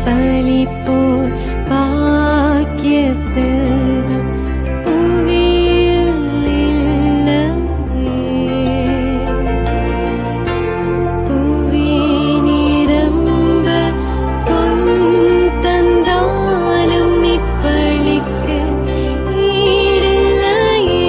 பலிப்போர் பாக்கிய செல்வம் புவியில் இல்லையே. புவி நிரம்ப பொன் தந்தாலும் இப்பளிக்கு ஈடில்லையே.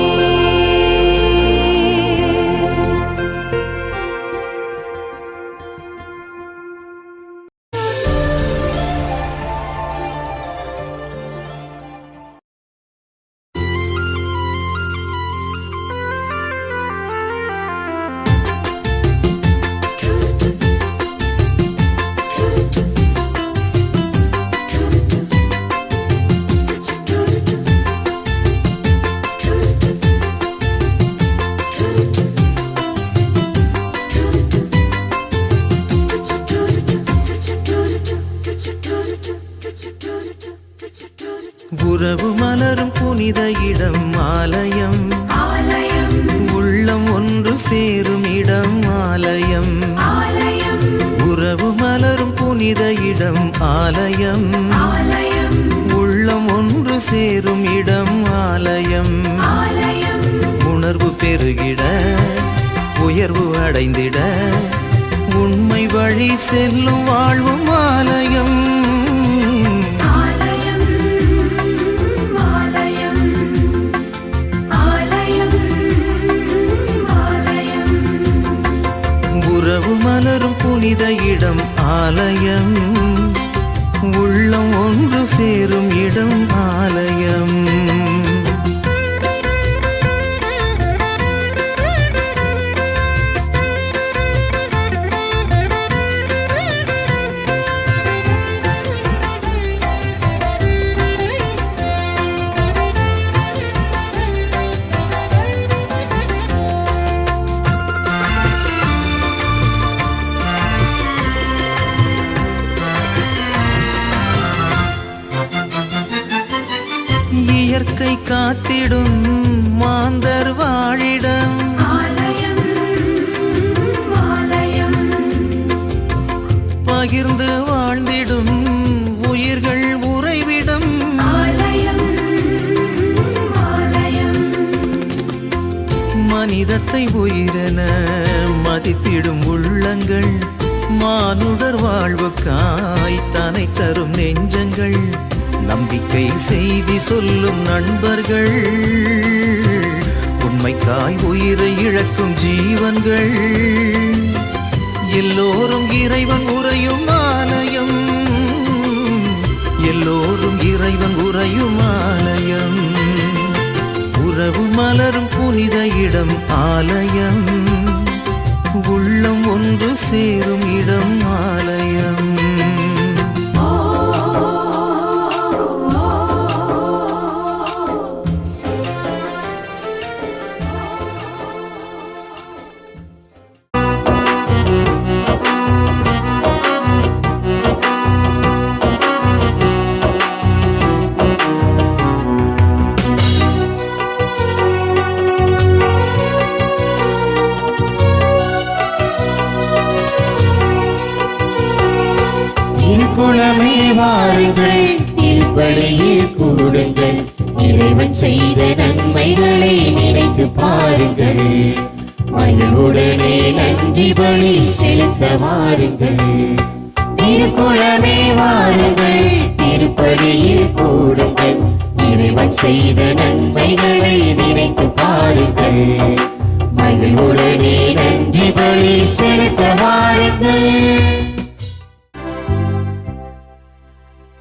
உறவு மலரும் புனித இடம் ஆலயம், உள்ளம் ஒன்று சேரும் இடம் ஆலயம். உறவு மலரும் புனித இடம் ஆலயம், உள்ளம் ஒன்று சேரும் இடம் ஆலயம். உணர்வு பெருகிட உயர்வு அடைந்திட உண்மை வழி செல்லும் வாழ்வும் ஆலயம். உறவு மலரும் புனித இடம் ஆலயம், உள்ளம் ஒன்று சேரும் இடம் ஆலயம். இயற்கை காத்திடும் மாந்தர் வாழிடம், பகிர்ந்து வாழ்ந்திடும் உயிர்கள் உறைவிடம். மனிதத்தை உயிரென மதித்திடும் உள்ளங்கள், மானுடர் வாழ்வுக்காய் தனை தரும் நெஞ்சங்கள், நம்பிக்கை செய்தி சொல்லும் நண்பர்கள், உண்மைக்காய் உயிரை இழக்கும் ஜீவன்கள். எல்லோரும் இறைவன் உறையும் ஆலயம், எல்லோரும் இறைவன் உறையும் ஆலயம். உறவு மலரும் புனித இடம் ஆலயம், உள்ளம் ஒன்று சேரும் இடம் ஆலயம். குலமே வாருங்கள், திருப்பலியில் கூடுங்கள், இறைவன் செய்த நன்மைகளை நினைத்து பாருங்கள், மகிழ்வுடனே நன்றி பலி செலுத்த வாருங்கள். திருக்குலமே வாருங்கள், திருப்பலியில் கூடுங்கள், இறைவன் செய்த நன்மைகளை நினைத்து பாருங்கள், மகிழ்வுடனே நன்றி பலி செலுத்த வாருங்கள்.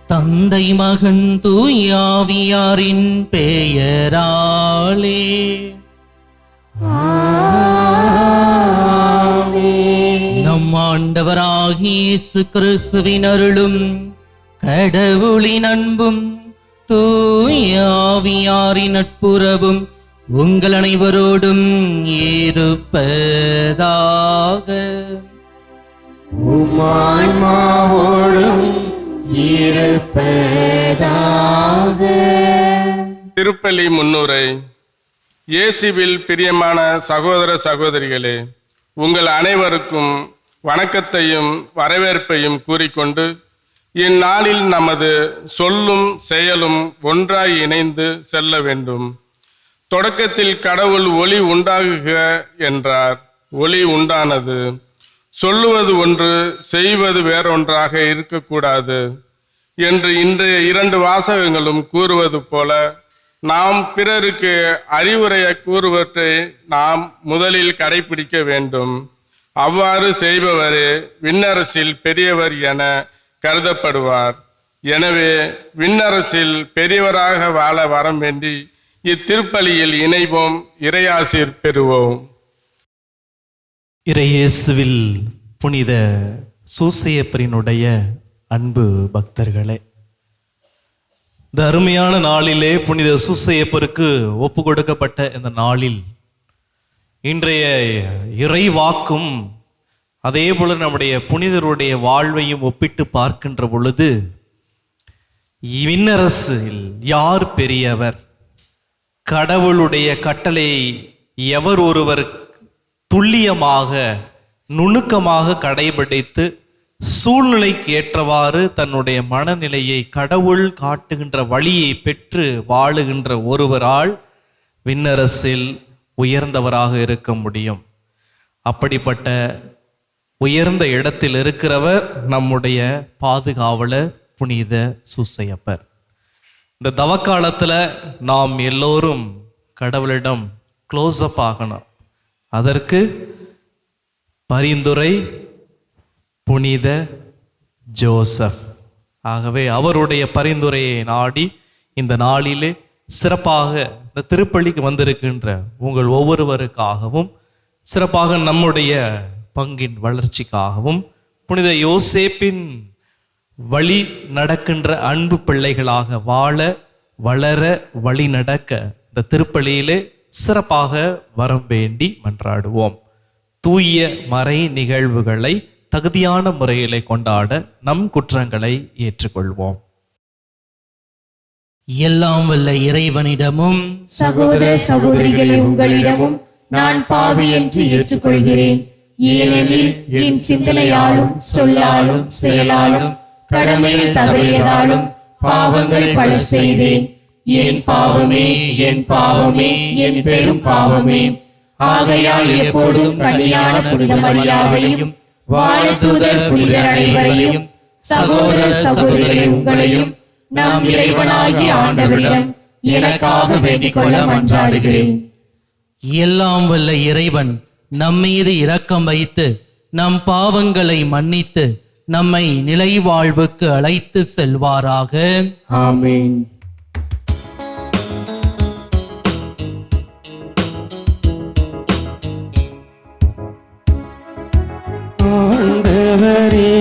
தந்தை மகன் தூயாவியாரின் பெயராலே நம் ஆண்டவராகிய இயேசு கிறிஸ்துவின் அருளும் கடவுளின் அன்பும் தூயாவியாரின் நட்புறவும் உங்கள் அனைவரோடும் இருப்பதாக. உம்மான்மாவோடும் இருப்பதாக. திருப்பலி முன்னுரை. இயேசுவில் பிரியமான சகோதர சகோதரிகளே, உங்கள் அனைவருக்கும் வணக்கத்தையும் வரவேற்பையும் கூறிக்கொண்டு இந்நாளில் நமது சொல்லும் செயலும் ஒன்றாய் இணைந்து செல்ல வேண்டும். தொடக்கத்தில் கடவுள் ஒளி உண்டாகுக என்றார். ஒளி உண்டானது. சொல்லுவது ஒன்று, செய்வது வேறொன்றாக இருக்கக்கூடாது என்று இன்றைய 2 வாசகங்களும் கூறுவது போல, நாம் பிறருக்கு அறிவுரையை கூறுவதை நாம் முதலில் கடைபிடிக்க வேண்டும். அவ்வாறு செய்பவரே விண்ணரசில் பெரியவர் என கருதப்படுவார். எனவே விண்ணரசில் பெரியவராக வாழ வரம் வேண்டி இத்திருப்பலியில் இணைவோம். இறையாசீர் பெறுவோம். இறையேசுவில் புனித சூசையப்பரினுடைய அன்பு பக்தர்களே, இந்த அருமையான நாளிலே புனித சூசையப்பருக்கு ஒப்பு கொடுக்கப்பட்ட இந்த நாளில் இன்றைய இறைவாக்கும் அதே போல நம்முடைய புனிதருடைய வாழ்வையும் ஒப்பிட்டு பார்க்கின்ற பொழுது, விண்ணரசில் யார் பெரியவர், கடவுளுடைய கட்டளையை எவர் ஒருவர் துல்லியமாக நுணுக்கமாக கடைபிடித்து சூழ்நிலைக்கு ஏற்றவாறு தன்னுடைய மனநிலையை கடவுள் காட்டுகின்ற வழியை பெற்று வாழுகின்ற ஒருவரால் விண்ணரசில் உயர்ந்தவராக இருக்க முடியும். அப்படிப்பட்ட உயர்ந்த இடத்தில் இருக்கிறவர் நம்முடைய பாதுகாவலர் புனித சூசையப்பர். இந்த தவக்காலத்தில் நாம் எல்லோரும் கடவுளிடம் க்ளோஸ்அப் ஆகணும். அதற்கு பரிந்துரை புனித ஜோசப். ஆகவே அவருடைய பரிந்துரையை நாடி இந்த நாளிலே சிறப்பாக இந்த திருப்பலிக்கு வந்திருக்கின்ற உங்கள் ஒவ்வொருவருக்காகவும், சிறப்பாக நம்முடைய பங்கின் வளர்ச்சிக்காகவும், புனித யோசேப்பின் வழி நடக்கின்ற அன்பு பிள்ளைகளாக வாழ வளர வழி நடக்க இந்த திருப்பலியிலே சிறப்பாக வரம் வேண்டி மன்றாடுவோம். தூய மறை நிகழ்வுகளை தகுதியான முறையிலே கொண்டாட நம் குற்றங்களை ஏற்றுக்கொள்வோம். எல்லாம் வல்ல இறைவனிடமும் சகோதர சகோதரிகளே, உங்களிடமும் நான் பாவி என்று ஏற்றுக்கொள்கிறேன். ஏனெனில் என் சிந்தனையாலும் சொல்லாலும் செயலாலும் கடமையில் தவறியதாலும் பாவங்கள் பல செய்தேன். என் பாவமே, என் பாவமே, என் பெரும் பாவமே. ஆகையால் எப்போதும் கன்னியான புனித மரியாவையும் வானதூதர் புனிதர் அனைவரையும் சகோதர சகோதரிகளே உங்களையும் நம் இறைவனாகிய ஆண்டவரிடம் எனக்காக வேண்டிக் கொள்ள மன்றாடுகிறேன். எல்லாம் வல்ல இறைவன் நம்மீது இரக்கம் வைத்து நம் பாவங்களை மன்னித்து நம்மை நிலை வாழ்வுக்கு அழைத்து செல்வாராக. ஆமென். ஆண்டவரே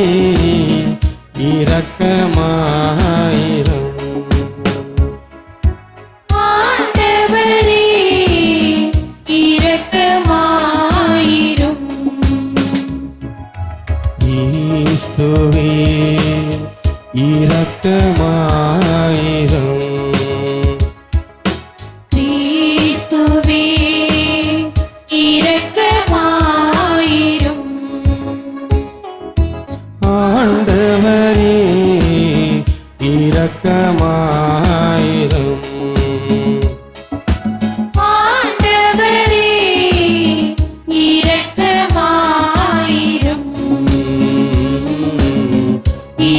இரக்கமாயிரும். ஆண்டவரே இரக்கமாயிரும். கிறிஸ்துவே இரக்கமாயிரும். கிறிஸ்துவே இரக்கமாயிரும். ஆண்டவரே இரக்கமாயிரும். ஆண்டவரே இரக்கமாயிரும்.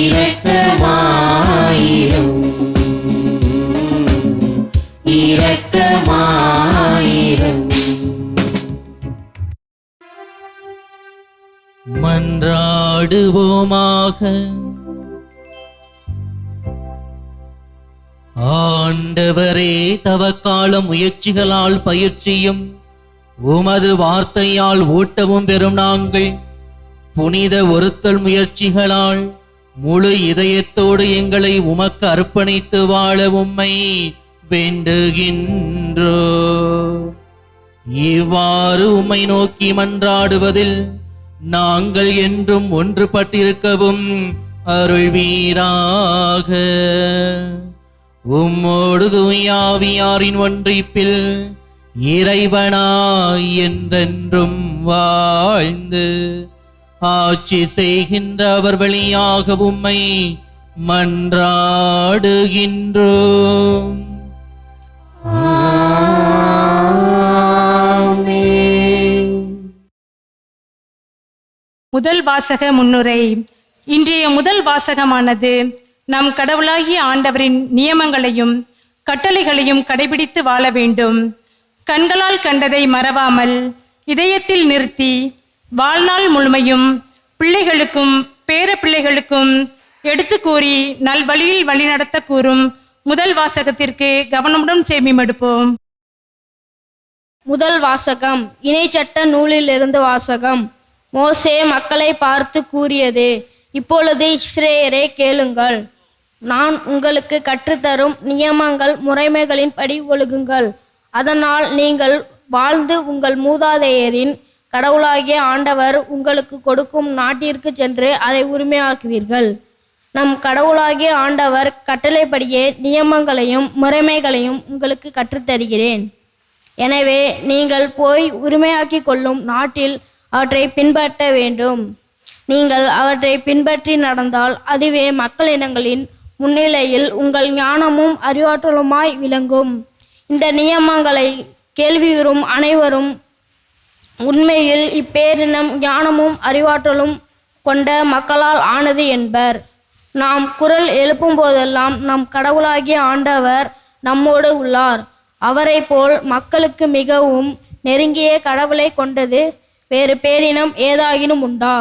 இரக்கமாயிரும். இரக்கமாயிரும். மன்றாடுவோமாக. ஆண்டவரே, தவக்கால முயற்சிகளால் பயிற்சியும் உமது வார்த்தையால் ஊட்டவும் பெறும் நாங்கள் புனித ஒருத்தல் முயற்சிகளால் முழு இதயத்தோடு எங்களை உமக்கு அர்ப்பணித்து வாழ உம்மை வேண்டுகின்றோ. இவ்வாறு உம்மை நோக்கி மன்றாடுவதில் நாங்கள் என்றும் ஒன்றுபட்டிருக்கவும் அருள்வீராக. உம்மோடு தூயாவியாரின் ஒன்றிப்பில் இறைவனாய் என்றென்றும் வாழ்ந்து ஆட்சி செய்கின்ற அவர் வழியாக உம்மை மன்றாடுகின்றோம். முதல் வாசக முன்னுரை. இன்றைய முதல் வாசகமானது நம் கடவுளாகிய ஆண்டவரின் நியமங்களையும் கட்டளைகளையும் கடைபிடித்து வாழ வேண்டும். கண்களால் கண்டதை மறவாமல் இதயத்தில் நிறுத்தி வாழ்நாள் முழுமையும் பிள்ளைகளுக்கும் பேர பிள்ளைகளுக்கும் எடுத்து கூறி நல்வழியில் வழிநடத்த கூறும் முதல் வாசகத்திற்கு கவனமுடன் செவிமடுப்போம். முதல் வாசகம் இணைச்சட்ட நூலிலிருந்து வாசகம். மோசே மக்களை பார்த்து கூறியது: இப்பொழுது இஸ்ரேயரே கேளுங்கள், நான் உங்களுக்கு கற்றுத்தரும் நியமங்கள் முறைமைகளின்படி ஒழுகுங்கள். அதனால் நீங்கள் வாழ்ந்து உங்கள் மூதாதையரின் கடவுளாகிய ஆண்டவர் உங்களுக்கு கொடுக்கும் நாட்டிற்கு சென்று அதை உரிமையாக்குவீர்கள். நம் கடவுளாகிய ஆண்டவர் கட்டளைப்படியே நியமங்களையும் முறைமைகளையும் உங்களுக்கு கற்றுத்தருகிறேன். எனவே நீங்கள் போய் உரிமையாக்கி கொள்ளும் நாட்டில் அவற்றை பின்பற்ற வேண்டும். நீங்கள் அவற்றை பின்பற்றி நடந்தால் அதுவே மக்களினங்களின் முன்னிலையில் உங்கள் ஞானமும் அறிவாற்றலுமாய் விளங்கும். இந்த நியமங்களை கேள்வியுறும் அனைவரும் உண்மையில் இப்பேரினம் ஞானமும் அறிவாற்றலும் கொண்ட மக்களால் ஆனது என்பர். நாம் குரல் எழுப்பும் போதெல்லாம் நம் கடவுளாகிய ஆண்டவர் நம்மோடு உள்ளார். அவரை போல் மக்களுக்கு மிகவும் நெருங்கிய கடவுளை கொண்டது வேறு பேரினம் ஏதாகினும் உண்டா?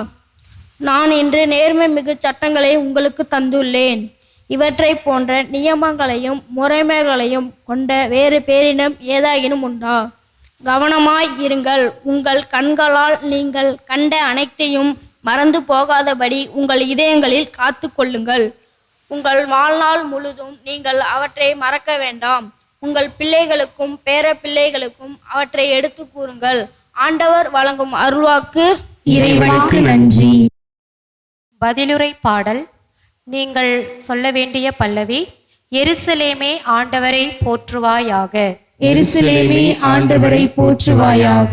நான் இன்று நேர்மை மிகு சட்டங்களை உங்களுக்கு தந்துள்ளேன். இவற்றை போன்ற நியமங்களையும் முறைமைகளையும் கொண்ட வேறு பேரினம் ஏதாகினும் உண்டா? கவனமாய் இருங்கள். உங்கள் கண்களால் நீங்கள் கண்ட அனைத்தையும் மறந்து போகாதபடி உங்கள் இதயங்களில் காத்து கொள்ளுங்கள். உங்கள் வாழ்நாள் முழுதும் நீங்கள் அவற்றை மறக்க வேண்டாம். உங்கள் பிள்ளைகளுக்கும் பேர பிள்ளைகளுக்கும் அவற்றை எடுத்து கூறுங்கள். ஆண்டவர் வழங்கும் அருள்வாக்கு. இறைவனுக்கு நன்றி. பதிலுரை பாடல். நீங்கள் சொல்ல வேண்டிய பல்லவி: எருசலேமே ஆண்டவரை போற்றுவாயாக. எருசலேமே ஆண்டவரை போற்றுவாயாக.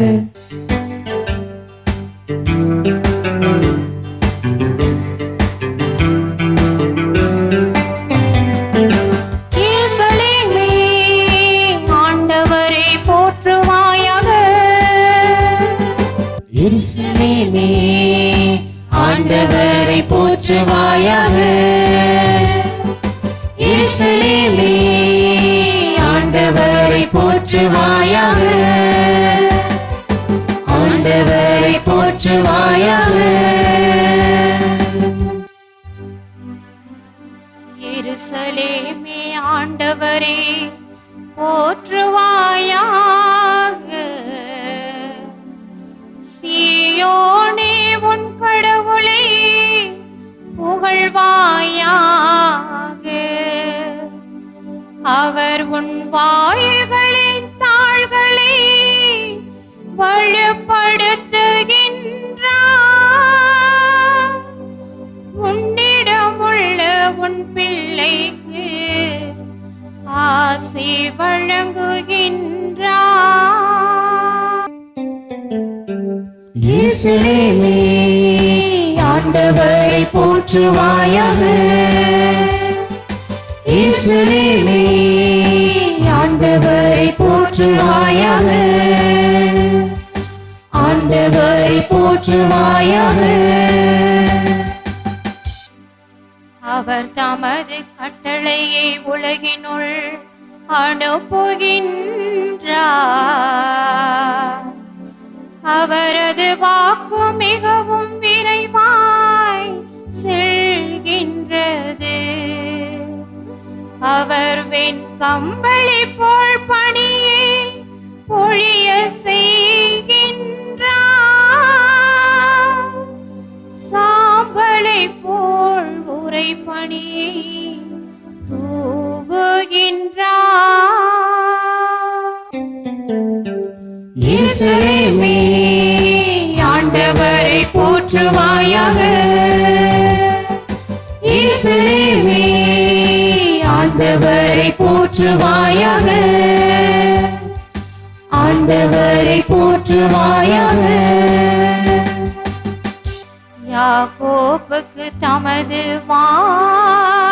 எருசலேமே ஆண்டவரை போற்றுவாயாக. எருசலேமே ஆண்டவரை போற்றுவாயாக. எருசலேமே ஆண்டவரை போற்றுவாயாக. ஆண்டவரை போற்றுவாயாக. எருசலேமே ஆண்டவரை போற்றுவாயாக. சீயோனே உன் கடவுளை புகழ்வாயாக. அவர் உன் வாயில்களின் தாள்களை வலுப்படுத்துகின்றார். உன்னிடமுள்ள உன் பிள்ளைக்கு ஆசி வழங்குகின்றார். எருசலேமே ஆண்டவரை போற்றுவாயாக. எருசலேமே ஆண்டவரை போற்றுவாயாக. ஆண்டவரை போற்றுவாயாக. அவர் தமது கட்டளையை உலகினுள் அனுப்புகின்றார். அவரது வாக்கு மிகவும் விரைவாய் செல்கின்றது. அவர் வெண்கம்பளி போல் பணியை பொழிய செய்கின்றார். சாம்பலை போல் உரை பணியை தூவுகின்றார். எருசலேமே ஆண்டவரை போற்றுவாயாக. எருசலேமே ஆண்டவரை போற்றுவாயாக. ஆண்டவரை போற்றுவாயாக. யாக்கோப்புக்கு தமது வாக்கையும்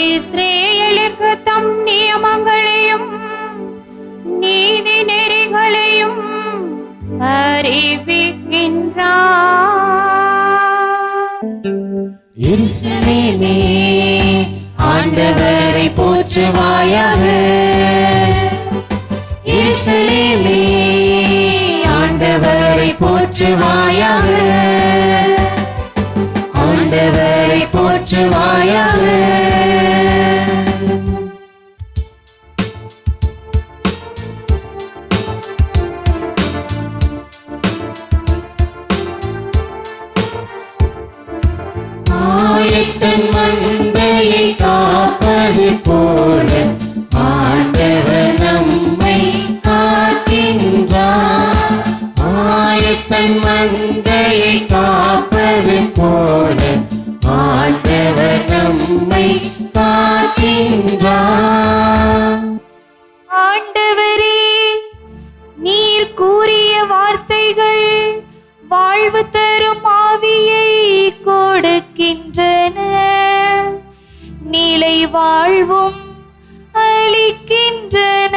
இஸ்ரேலுக்கு தம் நியமங்களையும் நீதி நெறிகளையும் அறிவிக்கின்றார். எருசலேமே ஆண்டவரை போற்றுவாயாக. எருசலேமே ஆண்டவரை போற்றுவாயாக. ஆண்டவரை போற்றுவாயாக. ஆயத்தன் மந்தையை காப்பது போல ஆண்டவர் நம்மை காக்கின்றார். ஆயத்தன் மந்தையை காப்பது போல ஆண்டவர் நம்மை காக்கின்றார். ஆண்டவரே, நீர் கூறிய வார்த்தைகள் வாழ்வு தரும் ஆவியை கொடுக்கின்றன, நிலை வாழ்வும் அளிக்கின்றன.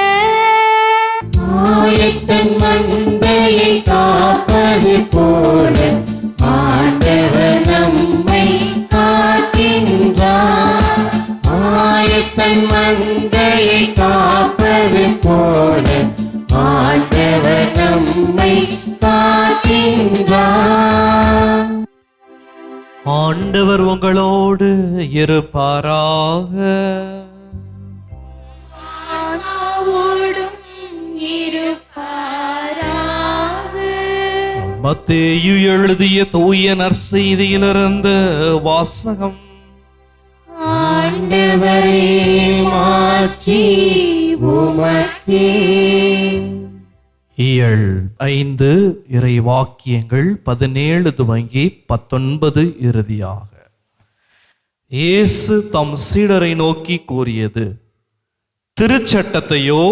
ஆயத்தன் மந்தையை காப்பது போல ஆண்டவர் நம்மை காக்கின்றார். ஆயத்தன் மந்தையை காப்பது போல ஆண்டவர் நம்மை காக்கின்றார். ஆண்டவர் உங்களோடு இருப்பாராக. ஆனாவோடும் இருப்பாராக. மத்தேயு எழுதிய தூய நற்செய்தியிலிருந்து வாசகம். ஆண்டவரே, மாட்சி உமக்கே. இயல் 5 இறை வாக்கியங்கள் 17 துவங்கி 19 இறுதியாக. இயேசு தம் சீடரை நோக்கி கூறியது, திருச்சட்டத்தையோ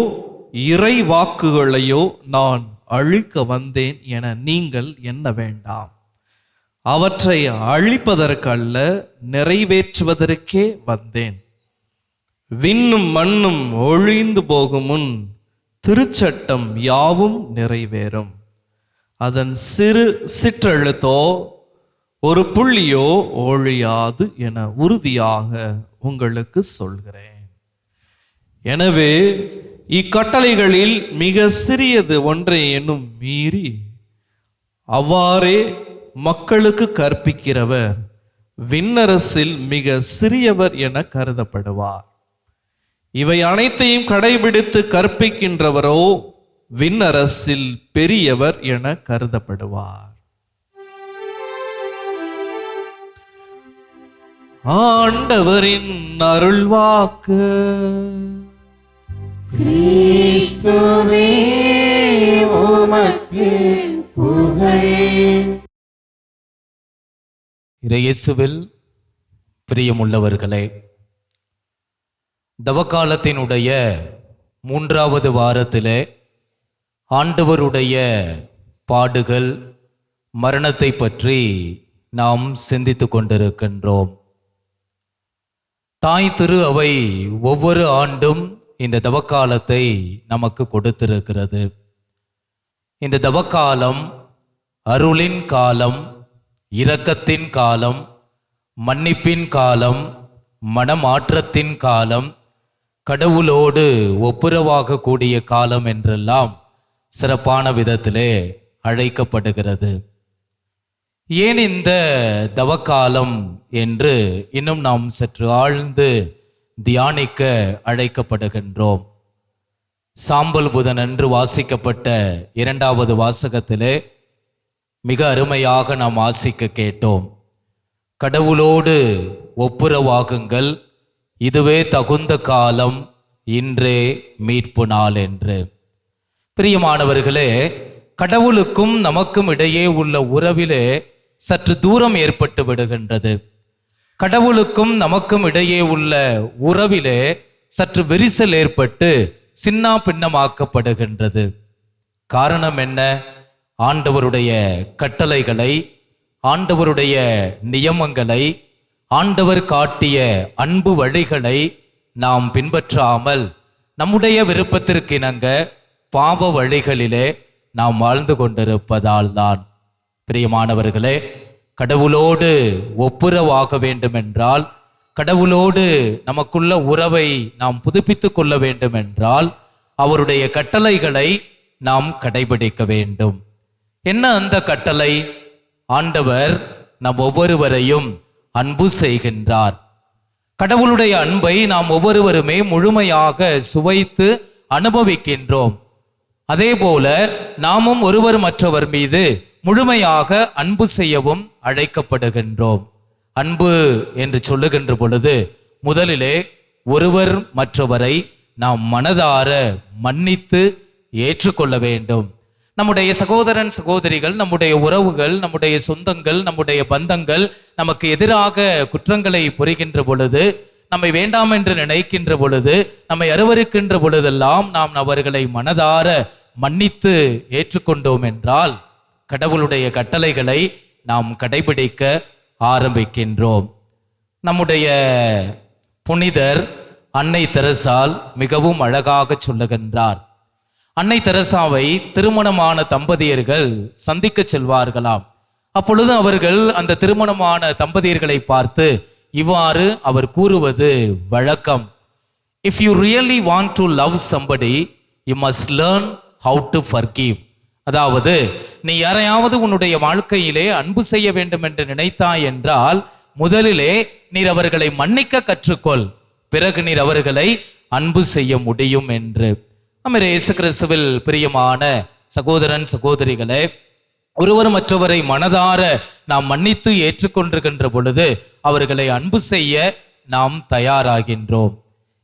இறை வாக்குகளையோ நான் அழிக்க வந்தேன் என நீங்கள் எண்ண வேண்டாம். அவற்றை அழிப்பதற்கல்ல, நிறைவேற்றுவதற்கே வந்தேன். விண்ணும் மண்ணும் ஒழிந்து போகும் முன் திருச்சட்டம் யாவும் நிறைவேறும். அதன் சிறு சிற்றெழுத்தோ ஒரு புள்ளியோ ஒழியாது என உறுதியாக உங்களுக்கு சொல்கிறேன். எனவே இக்கட்டளைகளில் மிக சிறியது ஒன்றை என்னும் மீறி அவ்வாறே மக்களுக்கு கற்பிக்கிறவர் விண்ணரசில் மிக சிறியவர் என கருதப்படுவார். இவை அனைத்தையும் கடைபிடித்து கற்பிக்கின்றவரோ விண்ணரசில் பெரியவர் என கருதப்படுவார். ஆண்டவரின் அருள்வாக்கு. கிறிஸ்துவே உமக்கு புகழ். இயேசுவில் பிரியமுள்ளவர்களே, தவக்காலத்தினுடைய 3வது வாரத்திலே ஆண்டவருடைய பாடுகள், மரணத்தை பற்றி நாம் சிந்தித்து கொண்டிருக்கின்றோம். தாய் திரு அவை ஒவ்வொரு ஆண்டும் இந்த தவக்காலத்தை நமக்கு கொடுத்திருக்கிறது. இந்த தவக்காலம் அருளின் காலம், இரக்கத்தின் காலம், மன்னிப்பின் காலம், மனமாற்றத்தின் காலம், கடவுளோடு ஒப்புரவாக கூடிய காலம் என்றெல்லாம் சிறப்பான விதத்திலே அழைக்கப்படுகிறது. ஏன் இந்த தவக்காலம் என்று இன்னும் நாம் சற்று ஆழ்ந்து தியானிக்க அழைக்கப்படுகின்றோம். சாம்பல் புதன் அன்று வாசிக்கப்பட்ட 2வது வாசகத்திலே மிக அருமையாக நாம் வாசிக்க கேட்டோம். கடவுளோடு ஒப்புரவாகுங்கள், இதுவே தகுந்த காலம், இன்றே மீட்பு நாள் என்று. பிரியமானவர்களே, கடவுளுக்கும் நமக்கும் இடையே உள்ள உறவிலே சற்று தூரம் ஏற்பட்டு விடுகின்றது. கடவுளுக்கும் நமக்கும் இடையே உள்ள உறவிலே சற்று விரிசல் ஏற்பட்டு சின்னா பின்னமாக்கப்படுகின்றது. காரணம் என்ன? ஆண்டவருடைய கட்டளைகளை, ஆண்டவருடைய நியமங்களை, ஆண்டவர் காட்டிய அன்பு வழிகளை நாம் பின்பற்றாமல் நம்முடைய விருப்பத்திற்கிணங்க பாவ வழிகளிலே நாம் வாழ்ந்து கொண்டிருப்பதால் தான். பிரியமானவர்களே, கடவுளோடு ஒப்புரவாக வேண்டுமென்றால், கடவுளோடு நமக்குள்ள உறவை நாம் புதுப்பித்துக் கொள்ள வேண்டுமென்றால் அவருடைய கட்டளைகளை நாம் கடைபிடிக்க வேண்டும். என்ன அந்த கட்டளை? ஆண்டவர் நம் ஒவ்வொருவரையும் அன்பு செய்கின்றார். கடவுளுடைய அன்பை நாம் ஒவ்வொருவருமே முழுமையாக சுவைத்து அனுபவிக்கின்றோம். அதே போல நாமும் ஒருவர் மற்றவர் மீது முழுமையாக அன்பு செய்யவும் அழைக்கப்படுகின்றோம். அன்பு என்று சொல்லுகின்ற பொழுது முதலிலே ஒருவர் மற்றவரை நாம் மனதார மன்னித்து ஏற்றுக்கொள்ள வேண்டும். நம்முடைய சகோதரன் சகோதரிகள், நம்முடைய உறவுகள், நம்முடைய சொந்தங்கள், நம்முடைய பந்தங்கள் நமக்கு எதிராக குற்றங்களை புரிகின்ற பொழுது, நம்மை வேண்டாம் என்று நினைக்கின்ற பொழுது, நம்மை அருவருக்கின்ற பொழுதெல்லாம் நாம் அவர்களை மனதார மன்னித்து ஏற்றுக்கொண்டோம் என்றால் கடவுளுடைய கட்டளைகளை நாம் கடைபிடிக்க ஆரம்பிக்கின்றோம். நம்முடைய புனிதர் அன்னை தெரசால் மிகவும் அழகாக சொல்லுகின்றார். அன்னை தெரசாவை திருமணமான தம்பதியர்கள் சந்திக்க செல்வார்களாம். அப்பொழுது அவர்கள் அந்த திருமணமான தம்பதியர்களை பார்த்து இவ்வாறு அவர் கூறுவது வழக்கம்: If you really want to love somebody, you must learn how to forgive. அதாவது, நீ யாரையாவது உன்னுடைய வாழ்க்கையிலே அன்பு செய்ய வேண்டும் என்று நினைத்தாய் என்றால் முதலிலே நீர் அவர்களை மன்னிக்க கற்றுக்கொள், பிறகு நீர் அவர்களை அன்பு செய்ய முடியும் என்று. நம்முடைய இயேசு கிறிஸ்துவில் பிரியமான சகோதரன் சகோதரிகளே, ஒருவர் மற்றவரை மனதார நாம் மன்னித்து ஏற்றுக்கொண்டிருக்கின்ற பொழுது அவர்களை அன்பு செய்ய நாம் தயாராகின்றோம்.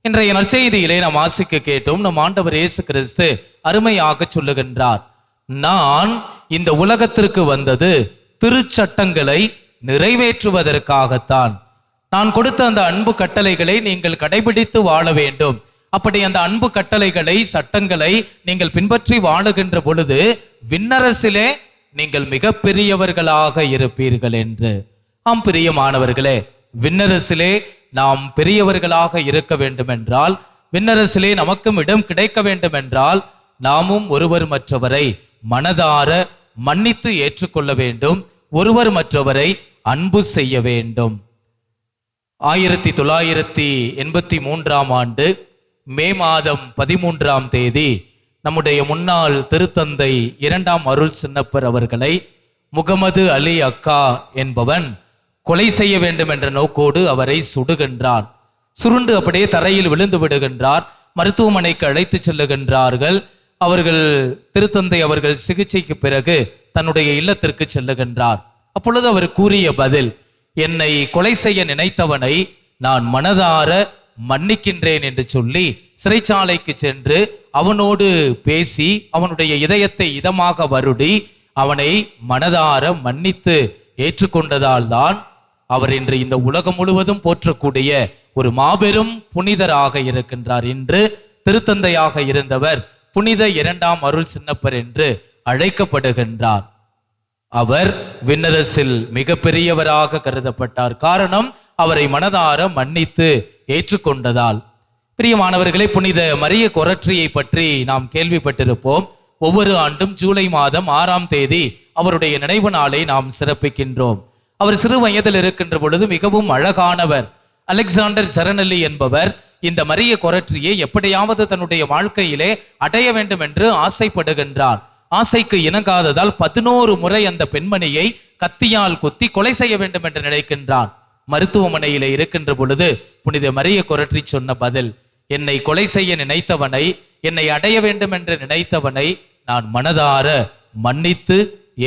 இன்றைய நற்செய்தியிலே நாம் வாசிக்க கேட்டோம். நம் ஆண்டவர் இயேசு கிறிஸ்து அருமையாக சொல்லுகின்றார், நான் இந்த உலகத்திற்கு வந்தது திருச்சட்டங்களை நிறைவேற்றுவதற்காகத்தான். நான் கொடுத்த அந்த அன்பு கட்டளைகளை நீங்கள் கடைபிடித்து வாழ வேண்டும். அப்படி அந்த அன்பு கட்டளைகளை, சட்டங்களை நீங்கள் பின்பற்றி வாழுகின்ற பொழுது விண்ணரசிலே நீங்கள் மிக பெரியவர்களாக இருப்பீர்கள் என்று. ஆம் பிரியமானவர்களே, விண்ணரசிலே நாம் பெரியவர்களாக இருக்க வேண்டும் என்றால், விண்ணரசிலே நமக்கும் இடம் கிடைக்க வேண்டும் என்றால் நாமும் ஒருவர் மற்றவரை மனதார மன்னித்து ஏற்றுக்கொள்ள வேண்டும். ஒருவர் மற்றவரை அன்பு செய்ய வேண்டும். 1983 ஆண்டு மே மாதம் 13 நம்முடைய முன்னாள் திருத்தந்தை 2ஆம் அருள் சின்னப்பர் அவர்களை முகமது அலி அக்கா என்பவன் கொலை செய்ய வேண்டும் என்ற நோக்கோடு அவரை சுடுகின்றான். சுருண்டு அப்படியே தரையில் விழுந்து விடுகின்றார். மருத்துவமனைக்கு அழைத்து செல்லுகின்றார்கள். அவர்கள் திருத்தந்தை அவர்கள் சிகிச்சைக்கு பிறகு தன்னுடைய இல்லத்திற்கு செல்லுகின்றார். அப்பொழுது அவர் கூறிய பதில், என்னை கொலை செய்ய நினைத்தவனை நான் மனதார மன்னிக்கின்றேன் என்று சொல்லி சிறைச்சாலைக்கு சென்று அவனோடு பேசி அவனுடைய இதயத்தை இதமாக வருடி அவனை மனதார மன்னித்து ஏற்றுக்கொண்டதால் தான் அவர் இன்று இந்த உலகம் முழுவதும் போற்றக்கூடிய ஒரு மாபெரும் புனிதராக இருக்கின்றார். இன்று திருத்தந்தையாக இருந்தவர் புனித 2ஆம் அருள் சின்னப்பர் என்று அழைக்கப்படுகின்றார். அவர் விண்ணரசில் மிக பெரியவராக கருதப்பட்டார். காரணம், அவரை மனதார மன்னித்து ஏற்றுக்கொண்டதால். பிரியமானவர்களே, புனித மரிய கொரற்றியை பற்றி நாம் கேள்விப்பட்டிருப்போம். ஒவ்வொரு ஆண்டும் ஜூலை மாதம் 6ஆம் தேதி அவருடைய நினைவு நாளை நாம் சிறப்பிக்கின்றோம். அவர் சிறு வயதில் இருக்கின்ற பொழுது மிகவும் அழகானவர். அலெக்சாண்டர் செரனல்லி என்பவர் இந்த மரிய கொரற்றியை எப்படியாவது தன்னுடைய வாழ்க்கையிலே அடைய வேண்டும் என்று ஆசைப்படுகின்றார். ஆசைக்கு இணங்காததால் 11 முறை அந்த பெண்மணியை கத்தியால் குத்தி கொலை செய்ய வேண்டும் என்று நினைக்கின்றான். மருத்துவமனையிலே இருக்கின்ற பொழுது புனித மரிய கொரற்றி சொன்ன பதில், என்னை கொலை செய்ய நினைத்தவனை, என்னை அடைய வேண்டும் என்று நினைத்தவனை நான் மனதார மன்னித்து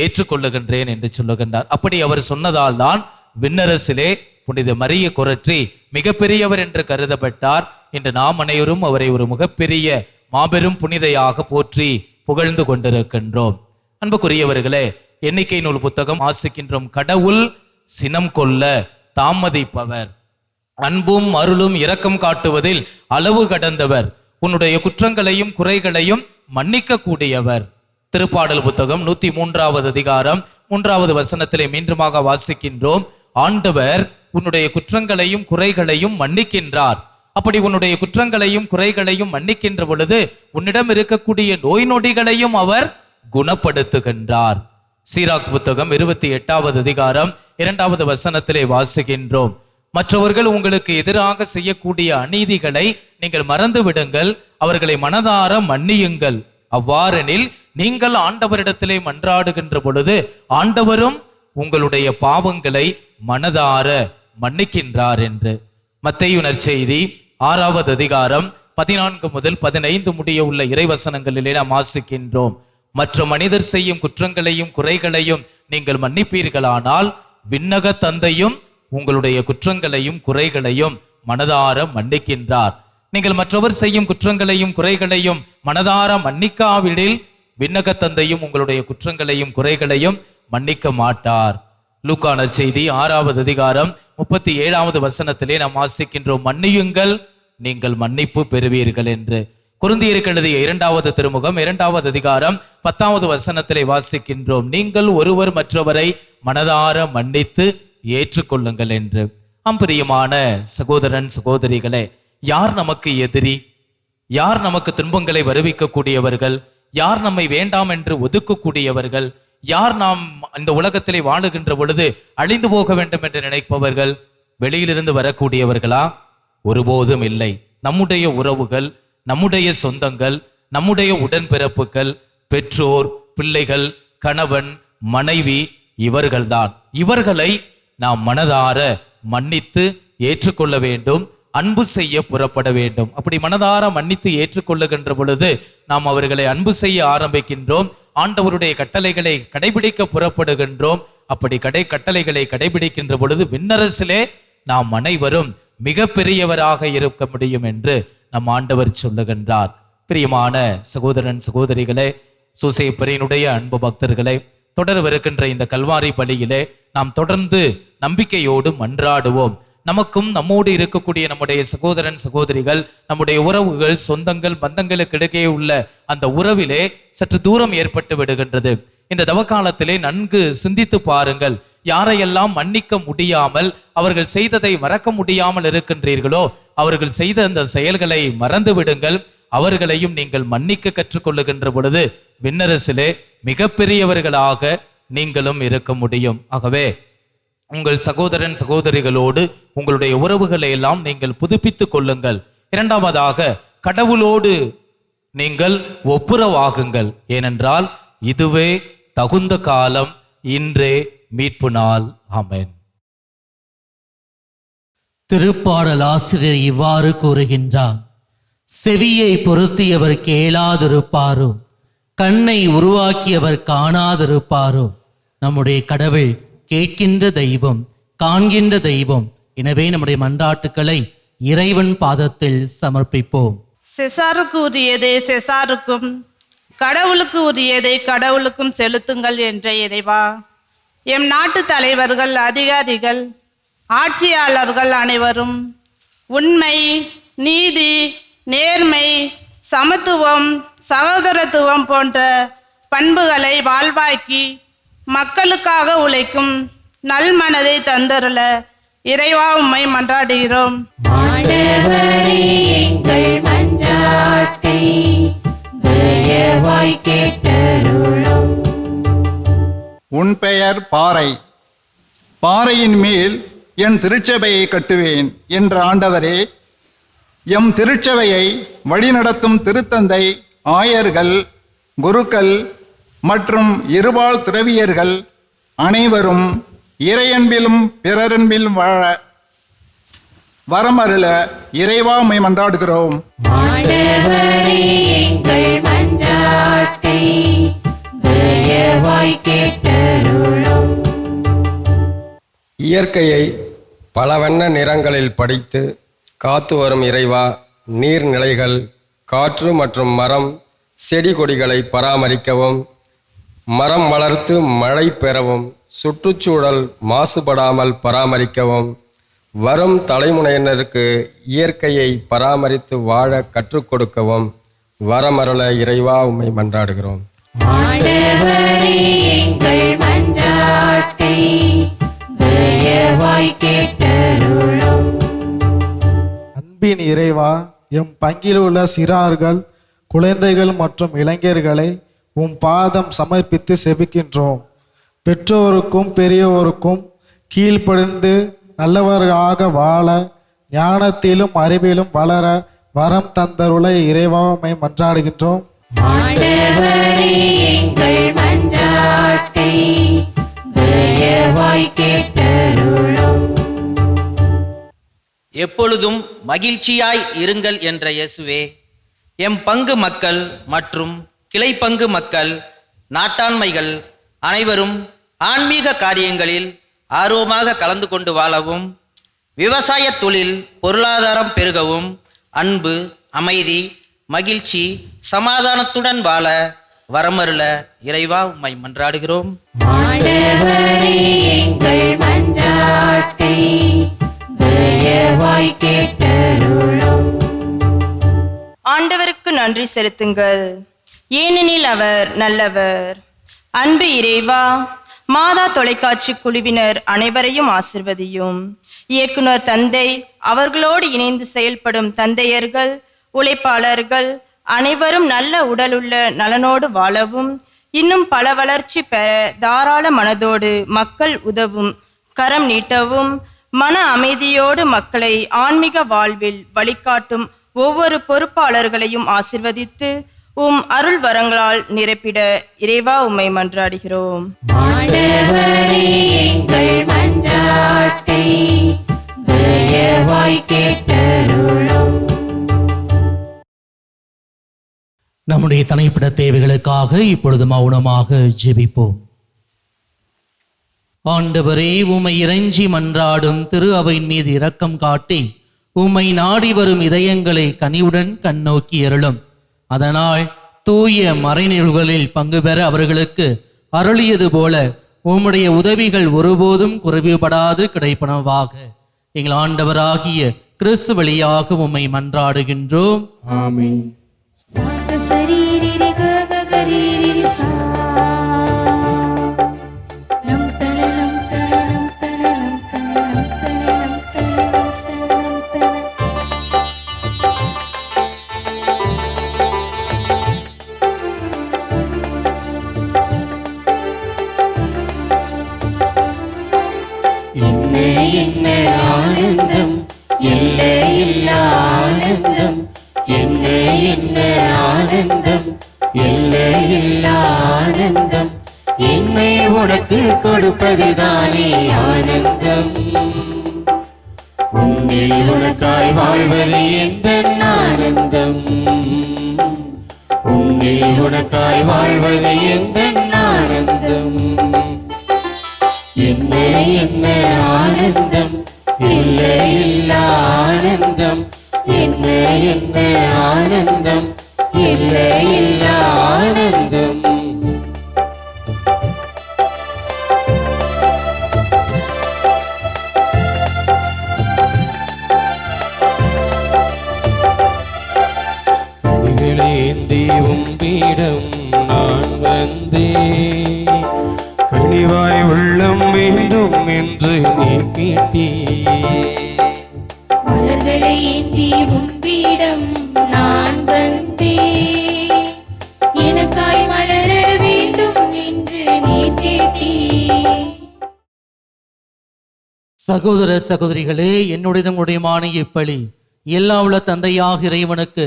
ஏற்றுக்கொள்ளுகின்றேன் என்று சொல்லுகின்றார். அப்படி அவர் சொன்னதால் தான் விண்ணரசிலே புனித மரிய கொரற்றி மிகப்பெரியவர் என்று கருதப்பட்டார். இன்று நாம் அனைவரும் அவரை ஒரு மிகப்பெரிய மாபெரும் புனிதையாக போற்றி புகழ்ந்து கொண்டிருக்கின்றோம். அன்புக்குரியவர்களே, எண்ணிக்கை நூல் புத்தகம் வாசிக்கின்றோம். கடவுள் சினம் கொள்ள தாமதிப்பவர், அன்பும் அருளும் இரக்கம் காட்டுவதில் அளவு கடந்தவர், உன்னுடைய குற்றங்களையும் குறைகளையும் மன்னிக்க கூடியவர். திருப்பாடல் புத்தகம் 103வது அதிகாரம் 3வது வசனத்திலே மீண்டுமாக வாசிக்கின்றோம். ஆண்டவர் உன்னுடைய குற்றங்களையும் குறைகளையும் மன்னிக்கின்றார். அப்படி உன்னுடைய குற்றங்களையும் குறைகளையும் மன்னிக்கின்ற பொழுது உன்னிடம் இருக்கக்கூடிய நோய் நொடிகளையும் அவர் குணப்படுத்துகின்றார். சீராக் புத்தகம் 28வது அதிகாரம் 2வது வசனத்திலே வாசிக்கின்றோம். மற்றவர்கள் உங்களுக்கு எதிராக செய்யக்கூடிய அநீதிகளை நீங்கள் மறந்து விடுங்கள், அவர்களை மனதார மன்னியுங்கள். அவ்வாறெனில் நீங்கள் ஆண்டவரிடத்திலே மன்றாடுகின்ற பொழுது ஆண்டவரும் உங்களுடைய பாவங்களை மனதார மன்னிக்கின்றார் என்று. மத்தேயு நற்செய்தி 6வது அதிகாரம் 14 முதல் 15 முடிய உள்ள இறைவசனங்களிலே நாம் வாசிக்கின்றோம். மற்ற மனிதர் செய்யும் குற்றங்களையும் குறைகளையும் நீங்கள் மன்னிப்பீர்களானால் விண்ணக தந்தையும் உங்களுடைய குற்றங்களையும் குறைகளையும் மனதார மன்னிக்கின்றார். நீங்கள் மற்றவர் செய்யும் குற்றங்களையும் குறைகளையும் மனதார மன்னிக்காவிடில் விண்ணக தந்தையும் உங்களுடைய குற்றங்களையும் குறைகளையும் மன்னிக்க மாட்டார். லூக்கா நற்செய்தி 6வது அதிகாரம் 37வது வசனத்திலே நாம் வாசிக்கின்றோம், மன்னியுங்கள் நீங்கள் மன்னிப்பு பெறுவீர்கள் என்று. கொரிந்தியருக்கு எழுதிய 2வது திருமுகம் 2வது அதிகாரம் 10வது வசனத்திலே வாசிக்கின்றோம், நீங்கள் ஒருவர் மற்றவரை மனதார மன்னித்து ஏற்றுக்கொள்ளுங்கள் என்று. பிரியமான சகோதரன் சகோதரிகளே, யார் நமக்கு எதிரி? யார் நமக்கு துன்பங்களை வருவிக்கக்கூடியவர்கள்? யார் நம்மை வேண்டாம் என்று ஒதுக்கக்கூடியவர்கள்? யார் நாம் இந்த உலகத்திலே வாழுகின்ற பொழுது அழிந்து போக வேண்டும் என்று நினைப்பவர்கள்? வெளியிலிருந்து வரக்கூடியவர்களா? ஒருபோதும் இல்லை. நம்முடைய உறவுகள், நம்முடைய சொந்தங்கள், நம்முடைய உடன்பிறப்புகள், பெற்றோர், பிள்ளைகள், கணவன், மனைவி, இவர்கள்தான். இவர்களை நாம் மனதார மன்னித்து ஏற்றுக்கொள்ள வேண்டும், அன்பு செய்ய புறப்பட வேண்டும். அப்படி மனதார மன்னித்து ஏற்றுக்கொள்ளுகின்ற பொழுது நாம் அவர்களை அன்பு செய்ய ஆரம்பிக்கின்றோம். ஆண்டவருடைய கட்டளைகளை கடைபிடிக்க புறப்படுகின்றோம். அப்படி கட்டளைகளை கடைபிடிக்கின்ற பொழுது விண்ணரசிலே நாம் அனைவரும் மிக பெரியவராக இருக்க முடியும் என்று நம் ஆண்டவர் சொல்லுகின்றார். பிரியமான சகோதரன் சகோதரிகளே, சூசேப்பரினுடைய அன்பு பக்தர்களே, தொடரவிருக்கின்ற இந்த கல்வாரி பலியிலே நாம் தொடர்ந்து நம்பிக்கையோடு மன்றாடுவோம். நமக்கும் நம்மோடு இருக்கக்கூடிய நம்முடைய சகோதரன் சகோதரிகள், நம்முடைய உறவுகள், சொந்தங்கள், பந்தங்களுக்கு இடையே உள்ள அந்த உறவிலே சற்று தூரம் ஏற்பட்டு விடுகின்றது. இந்த தவக்காலத்திலே நன்கு சிந்தித்து பாருங்கள். யாரையெல்லாம் மன்னிக்க முடியாமல், அவர்கள் செய்ததை மறக்க முடியாமல் இருக்கின்றீர்களோ அவர்கள் செய்த அந்த செயல்களை மறந்து விடுங்கள். அவர்களையும் நீங்கள் மன்னிக்க கற்றுக்கொள்ளுகின்ற பொழுது விண்ணரசிலே மிகப்பெரியவர்களாக நீங்களும் இருக்க முடியும். ஆகவே உங்கள் சகோதரன் சகோதரிகளோடு உங்களுடைய உறவுகளை எல்லாம் நீங்கள் புதுப்பித்துக் கொள்ளுங்கள். இரண்டாவதாக கடவுளோடு நீங்கள் ஒப்புரவாகுங்கள். ஏனென்றால் இதுவே தகுந்த காலம், இன்றே மீட்பு நாள். ஆமென். திருப்பாடல் ஆசிரியர் இவ்வாறு கூறுகின்றார், செவியை பொருத்தியவர் கேளாதிருப்பாரோ, கண்ணை உருவாக்கியவர் காணாதிருப்பாரோ. நம்முடைய கடவுள் கேட்கின்ற தெய்வம், காண்கின்ற தெய்வம். எனவே நம்முடைய மன்றாட்டுக்களை இறைவன் பாதத்தில் சமர்ப்பிப்போம். செசாருக்கு உரியதை செசாருக்கும், கடவுளுக்கு உரியதை கடவுளுக்கும் செலுத்துங்கள் என்ற இறைவா, எம் நாட்டு தலைவர்கள், அதிகாரிகள், ஆட்சியாளர்கள் அனைவரும் உண்மை, நீதி, நேர்மை, சமத்துவம், சகோதரத்துவம் போன்ற பண்புகளை வாழ்வாக்கி மக்களுக்காக உழைக்கும் நல்மனதை தந்தருள இறைவா உம்மை மன்றாடுகிறோம். ஆண்டவரே, எங்கள் மன்றாட்டை தயவாய் கேட்டருளும். உன் பெயர் பாறை, பாறையின் மேல் என் திருச்சபையை கட்டுவேன் என்ற ஆண்டவரே, எம் திருச்சபையை வழிநடத்தும் திருத்தந்தை, ஆயர்கள், குருக்கள் மற்றும் இருபால் துறவியர்கள் அனைவரும் இறையன்பிலும் பிறரன்பிலும் வாழ வரமருள இறைவா உம்மை மன்றாடுகிறோம். ஆண்டவரே, எங்கள் மன்றாட்டை தயவாய் கேட்டருளும். இயற்கையை பல வண்ண நிறங்களில் படைத்து காத்து வரும் இறைவா, நீர்நிலைகள், காற்று மற்றும் மரம், செடி கொடிகளை பராமரிக்கவும், மரம் வளர்த்து மழை பெறவும், சுற்றுச்சூழல் மாசுபடாமல் பராமரிக்கவும், வரும் தலைமுறையினருக்கு இயற்கையை பராமரித்து வாழ கற்றுக் கொடுக்கவும் வரமருள இறைவா உம்மை மன்றாடுகிறோம். ஆண்டவரே எங்கள் மன்றாட்டை தயவாய் கேட்டருளும். அன்பின் இறைவா, எம் பங்கில் உள்ள சிறார்கள், குழந்தைகள் மற்றும் இளைஞர்களை உம் பாதம் சமர்ப்பித்து செபிக்கின்றோம். பெற்றோருக்கும் பெரியோருக்கும் கீழ்ப்படிந்து நல்லவர்களாக வாழ, ஞானத்திலும் அறிவிலும் வளர வரம் தந்தருள இறைவா உம்மை மன்றாடுகின்றோம். ஆண்டவரே எங்கள் மன்றாட்டை தயவாய் கேட்டருளும். எப்பொழுதும் மகிழ்ச்சியாய் இருங்கள் என்ற இயேசுவே, எம் பங்கு மக்கள் மற்றும் கிளை பங்கு மக்கள், நாட்டாண்மைகள் அனைவரும் ஆன்மீக காரியங்களில் ஆர்வமாக கலந்து கொண்டு வாழவும், விவசாய தொழில் பொருளாதாரம் பெருகவும், அன்பு, அமைதி, மகிழ்ச்சி, சமாதானத்துடன் வாழ வரமருள இறைவா உம்மை மன்றாடுகிறோம். ஆண்டவரே எங்கள் மன்றாட்டை தயவாய் கேட்டருளும். ஆண்டவருக்கு நன்றி செலுத்துங்கள், ஏனெனில் அவர் நல்லவர். அன்பு இறைவா, மாதா தொலைக்காட்சி குழுவினர் அனைவரையும் ஆசிர்வதியும். இயக்குனர் தந்தை, அவர்களோடு இணைந்து செயல்படும் தந்தையர்கள், உழைப்பாளர்கள் அனைவரும் நல்ல உடலுள்ள நலனோடு வாழவும், இன்னும் பல வளர்ச்சி பெற தாராள மனதோடு மக்கள் உதவும் கரம் நீட்டவும், மன அமைதியோடு மக்களை ஆன்மீக வாழ்வில் வழிகாட்டும் ஒவ்வொரு பொறுப்பாளர்களையும் ஆசிர்வதித்து உம் அருள் வரங்களால் நிரப்பிட இறைவா உம்மை மன்றாடுகிறோம். ஆண்டவரே எங்கள் மன்றாட்டை தயவாய் கேட்டருளும். நம்முடைய தனிப்பட்ட தேவைகளுக்காக இப்பொழுது மௌனமாக ஜெபிப்போம். ஆண்டவரே, உம்மை இறைஞ்சி மன்றாடும் திரு அவையின் மீது இரக்கம் காட்டி உம்மை நாடி வரும் இதயங்களை கனிவுடன் கண்ணோக்கி அருளும். அதனால் தூய மறைநிகழ்வுகளில் பங்கு பெற அவர்களுக்கு அருளியது போல உம்முடைய உதவிகள் ஒருபோதும் குறைவுபடாது கிடைப்பனவாக எங்கள் ஆண்டவராகிய கிறிஸ்து வழியாக உம்மை மன்றாடுகின்றோம். ஆமென். என்ன ஆனந்தம், எல்லையில்லா ஆனந்தம், என்ன ஆனந்தம், எல்லையில்லா ஆனந்தம், என்னை உனக்கு கொடுப்பதுதானே ஆனந்தம். உன்னில் உனக்காய் வாழ்வது எந்த ஆனந்தம், உன்னில் உனக்காய் வாழ்வது எந்த ஆனந்தம். என்ன ஆனந்தம், எல்லையில்லா ஆனந்தம், என்ன ஆனந்தம், எல்லையில்லா ஆனந்தம். கனிகளேந்தி உம்பிடம் நான் வந்தேன், கனிவாய் உள்ளம் வேண்டும் என்று நீ கேட்டீ. மலர்களை ஏந்தி உம்பிடம் நான் வந்தேன், எனக்காய் மலர வேண்டும் என்று நீ கேட்டீ. சகோதர சகோதரிகளே, என்னுடையதும் உடையமான இப்பலி எல்லா உள்ள தந்தையாக இறைவனுக்கு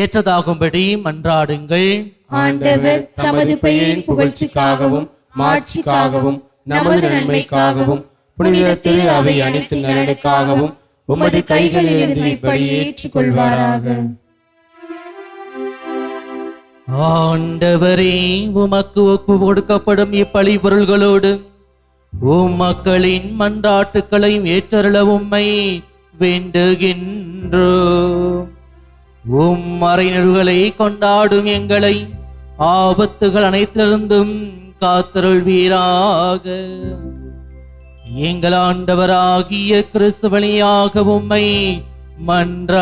ஏற்றதாகும்படி மன்றாடுங்கள். ஆண்டவர் தமது பெயரின் புகழ்ச்சிக்காகவும் மாட்சிக்காகவும் நமது நன்மைக்காகவும் புனித திரு அவை அனைத்து நலனுக்காகவும் உமது கைகளிலிருந்து இப்படி ஏற்றுக்கொள்வாராக. ஆண்டவரே, உமக்கு ஒப்பு கொடுக்கப்படும் இப்பலி பொருள்களோடு உம் மக்களின் மன்றாட்டுக்களையும் ஏற்றருள உம்மை வேண்டுகின்றோம். உம் மறைநூல்களை கொண்டாடும் எங்களை ஆபத்துகள் அனைத்திலிருந்தும் காத்தருள்வீராக. எங்கள் ஆண்டவராகிய கிறிஸ்து வழியாக உம்மை மன்றாடுகின்றோம்.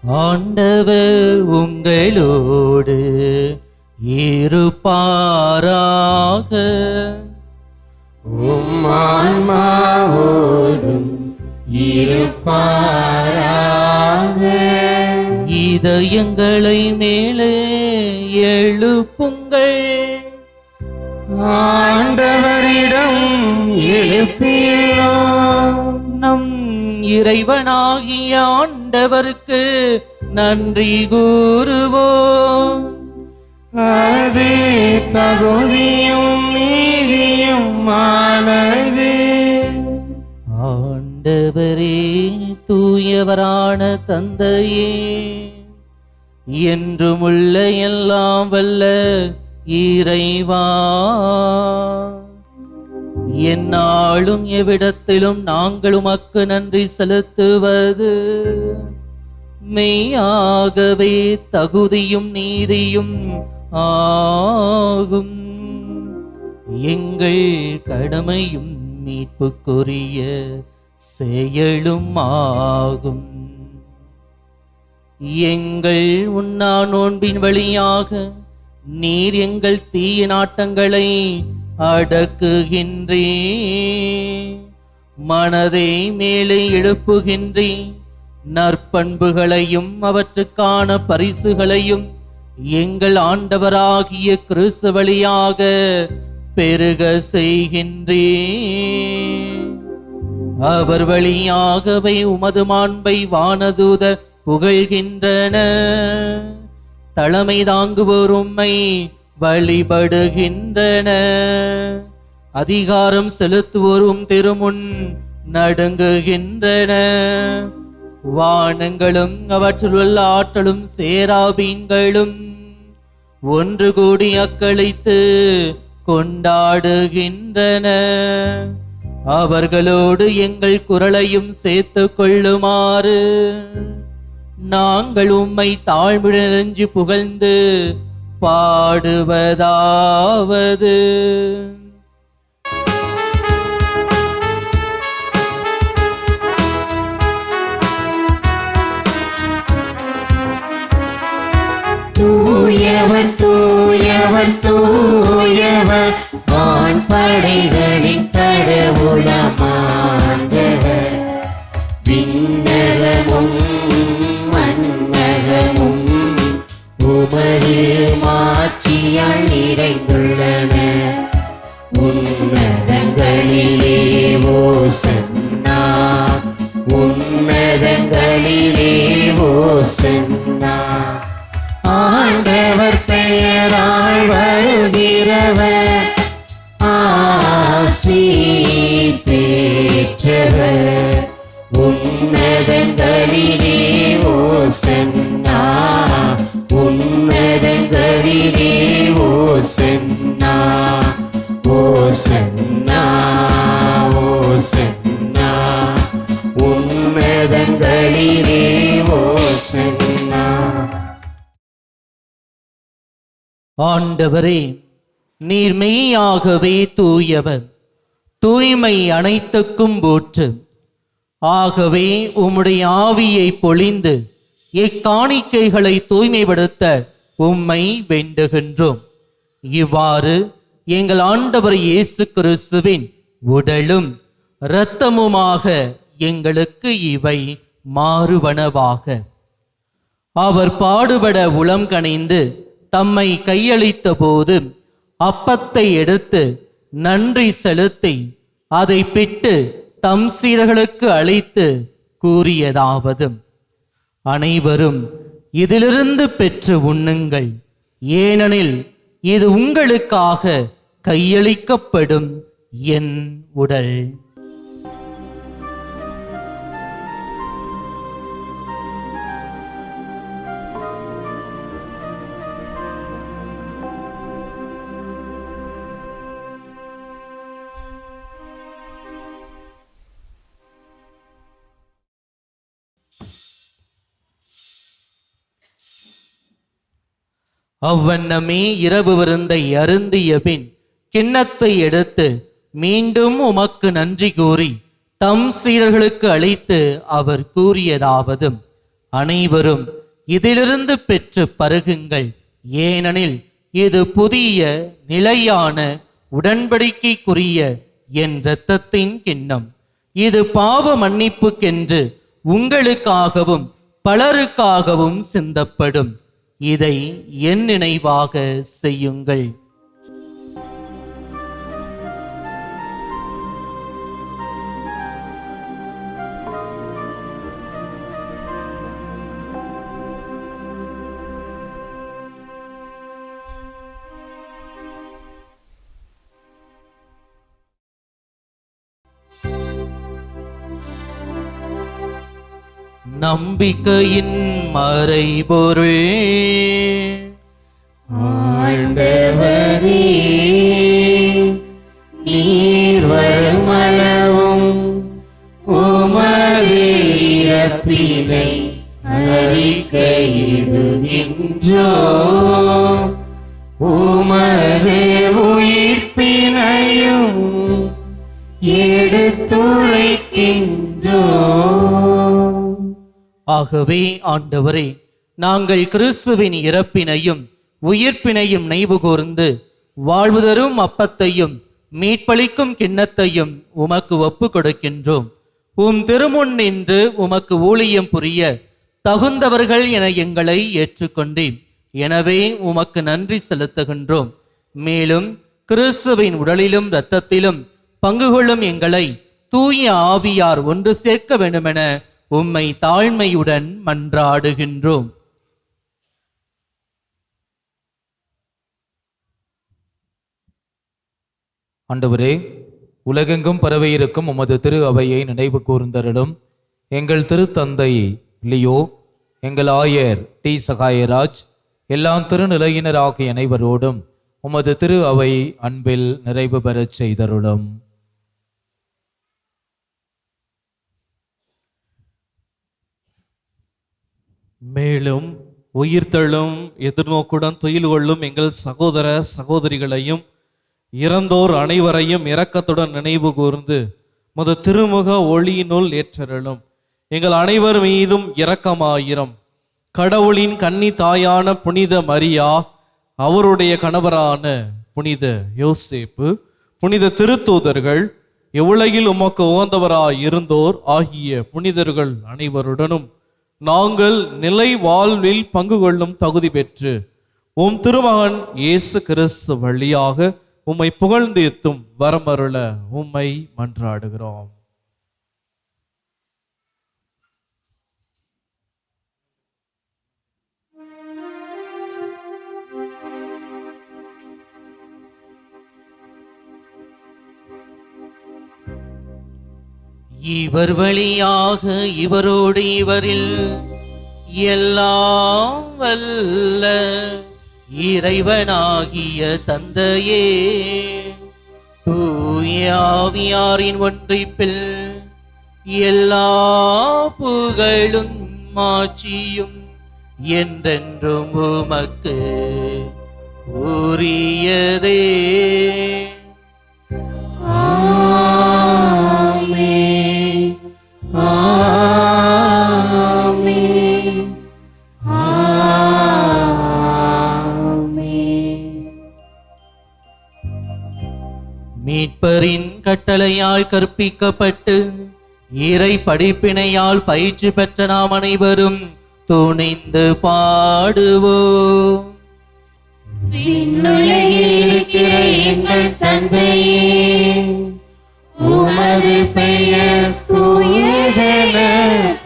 ஆண்டவர் உங்களோடு இருப்பாராக. ஆன்மாவோடும் இருப்பாராக. இதயங்களை மேலே எழுப்புங்கள். ஆண்டவரிடம் எழுப்பியுள்ளோம். நம் இறைவனாகிய ஆண்டவருக்கு நன்றி கூறுவோம். அது தகுதியும் நீதியுமானது. ஆண்டவரே, தூயவரான தந்தையே, என்றுமுள்ள எல்லாம் வல்ல இறைவா, எந்நாளும் எவ்விடத்திலும் நாங்கள் உமக்கு நன்றி செலுத்துவது மெய்யாகவே தகுதியும் நீதியும் ஆகும். எங்கள் கடமையும் மீட்புக்குரிய செயலும் ஆகும். எங்கள் உண்ணா நோன்பின் வழியாக நீர் எங்கள் தீய நாட்டங்களை அடக்குகின்றே, மனதை மேலே எழுப்புகின்றே, நற்பண்புகளையும் அவற்றுக்கான பரிசுகளையும் எங்கள் ஆண்டவராகிய கிறிஸ்து வழியாக பெருக செய்கின்றே. அவர் வழியாகவே உமது மாண்பை வானதூத புகழ்கின்றன. தலைமை தாங்குவோர் உம்மை வழிபடுகின்றன. அதிகாரம் செலுத்துவோரும் திருமுன் நடுங்குகின்றன. வானங்களும் அவற்றில் உள்ள ஆற்றலும் சேராபீன்களும் ஒன்று கூடி அக்களித்து கொண்டாடுகின்றன. அவர்களோடு எங்கள் குரலையும் சேர்த்து கொள்ளுமாறு நாங்கள் உம்மை தாழ்மையுடன் புகழ்ந்து பாடுவதாவது: தூயவர் தூயவர் தூயவர் வான்படைகளின் கடவுளமாண்டவர். விண்ணகமும் மண்ணகமும் உமது மாட்சியால் நிறைந்துள்ளன. உன்னதங்களிலே ஓசன்னா, உன்னதங்களிலே ஓசன்னா. ஆண்டவர் பெயரால் வருகிறவர் ஆசி பெற்றவர். உன்னதங்களிலே ஓசன்னா, உன்னதங்களிலே ஓசன்னா. ஓசன்னா ஓசன்னா, உன்னதங்களிலே ஓசன்னா. ஆண்டவரே, நீர் மெய்யாகவே தூயவர், தூய்மை அனைத்துக்கும் ஊற்று. ஆகவே உம்முடைய ஆவியை பொழிந்து இக்காணிக்கைகளை தூய்மைப்படுத்த உம்மை வேண்டுகின்றோம். இவ்வாறு எங்கள் ஆண்டவர் இயேசு கிறிஸ்துவின் உடலும் இரத்தமுமாக எங்களுக்கு இவை மாறுவனவாக. அவர் பாடுபட உளம் கனிந்து தம்மை கையளித்த போது அப்பத்தை எடுத்து நன்றி செலுத்தி அதை பிட்டு தம் சீடர்களுக்கு அளித்து கூறியதாவது: அனைவரும் இதிலிருந்து பெற்று உண்ணுங்கள், ஏனெனில் இது உங்களுக்காக கையளிக்கப்படும் என் உடல். அவ்வண்ணமே இரவு விருந்தை அருந்திய பின் கிண்ணத்தை எடுத்து மீண்டும் உமக்கு நன்றி கூறி தம் சீடர்களுக்கு அளித்து அவர் கூறியதாவது: அனைவரும் இதிலிருந்து பெற்று பருகுங்கள். ஏனெனில் இது புதிய நிலையான உடன்படிக்கைக்குரிய என் இரத்தத்தின் கிண்ணம். இது பாவ மன்னிப்புக்கென்று உங்களுக்காகவும் பலருக்காகவும் சிந்தப்படும். இதை என் நினைவாக செய்யுங்கள். நம்பிக்கையின் மறைபொருள். ஆண்டவரே, நீர் வருமளவும் உமது இறப்பினை அறிக்கையிடுகின்றோம், உமது உயிர்ப்பினையும் எடுத்துரைக்கின்றோம். ஆகவே ஆண்டவரே, நாங்கள் கிறிஸ்துவின் இறப்பினையும் உயிர்ப்பினையும் நினைவு கூர்ந்து வாழ்வு தரும் அப்பத்தையும் மீட்பளிக்கும் கிண்ணத்தையும் உமக்கு ஒப்பு கொடுக்கின்றோம். உம் திருமுன் நின்று உமக்கு ஊழியம் புரிய தகுந்தவர்கள் என எங்களை ஏற்றுக்கொண்டேன். எனவே உமக்கு நன்றி செலுத்துகின்றோம். மேலும் கிறிஸ்துவின் உடலிலும் இரத்தத்திலும் பங்கு கொள்ளும் எங்களை தூய ஆவியார் ஒன்று சேர்க்க வேண்டுமென உம்மை தாழ்மையுடன் மன்றாடுகின்றோம். ஆண்டவரே, உலகெங்கும் பரவியிருக்கும் உமது திரு அவையை நினைவு கூர்ந்தருளும். எங்கள் திருத்தந்தை லியோ, எங்கள் ஆயர் டி சகாயராஜ், எல்லா திருநிலையினர் ஆகிய அனைவரோடும் உமது திரு அவை அன்பில் நிறைவு பெறச் செய்தருளும். மேலும் உயிர்த்தெழும் எதிர்நோக்குடன் துயில் கொள்ளும் எங்கள் சகோதர சகோதரிகளையும் இறந்தோர் அனைவரையும் இரக்கத்துடன் நினைவு கூர்ந்து முத திருமுக ஒளியினுள் ஏற்றருளும். எங்கள் அனைவர் மீதும் இரக்கமாயிரம். கடவுளின் கன்னி தாயான புனித மரியா, அவருடைய கணவரான புனித யோசேப்பு, புனித திருத்தூதர்கள், எவ்வுலகில் உமக்கு உகந்தவராய் இருந்தோர் ஆகிய புனிதர்கள் அனைவருடனும் நாங்கள் நிலை வாழ்வில் பங்கு கொள்ளும் தகுதி பெற்று உம் திருமகன் இயேசு கிறிஸ்து வழியாக உம்மை புகழ்ந்து எத்தும் வரமருள உம்மை மன்றாடுகிறோம். இவர் வழியாக இவரோடு இவரில் எல்லாம் வல்ல இறைவனாகிய தந்தையே, தூய ஆவியாரின் ஒன்றிப்பில் எல்லா புகழும் மாட்சியும் என்றென்றும் உமக்கு உரியதே. மீட்பரின் கட்டளையால் கற்பிக்கப்பட்டு இறை படிப்பினையால் பயிற்சி பெற்ற நாம் அனைவரும் துணிந்து பாடுவோம். விண்ணுலகில் இருக்கிற எங்கள் தந்தையே, உமது பெயர் தூயதென